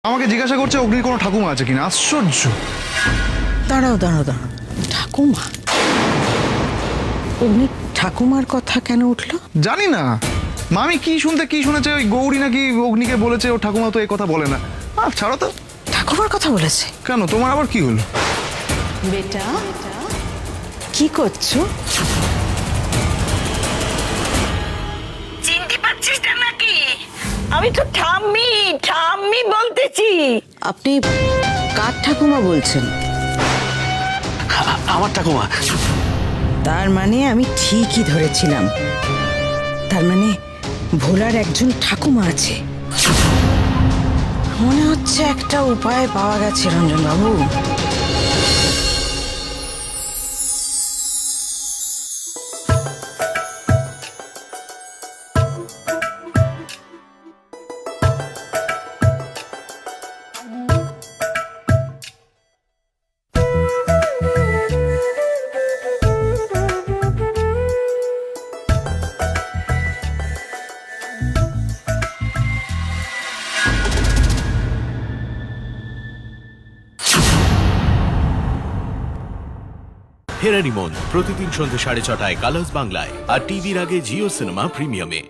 আমাকে জিজ্ঞাসা করছে অগ্নির কোনো ঠাকুমা আছে কিনা। আশ্চর্য। দাঁড়াও দাঁড়াও দাঁড়াও, ঠাকুমা? অগ্নি ঠাকুমার কথা কেন উঠলো? জানি না মামি কি শুনেছে, ওই গৌরী নাকি অগ্নিকে বলেছে ওর ঠাকুমা তো এই কথা বলে না। আর ছাড়ো তো। ঠাকুমার কথা বলেছে? কেন, তোমার আবার কি হলো? বেটা কি করছো? চিনতে পারছিস না নাকি? আমি তো ঠাম্মি ঠাম্মি বলতেছি। আপনি কার ঠাকুমা বলছেন? আমার ঠাকুমা। তার মানে আমি ঠিকই ধরেছিলাম, তার মানে ভোলার একজন ঠাকুমা আছে। মনে হচ্ছে একটা উপায় পাওয়া গেছে রঞ্জন বাবু। ফেরারি মন প্রতিদিন সন্ধ্যে 6:30টায় কালার্স বাংলায় আর টিভির আগে জিও সিনেমা প্রিমিয়ামে।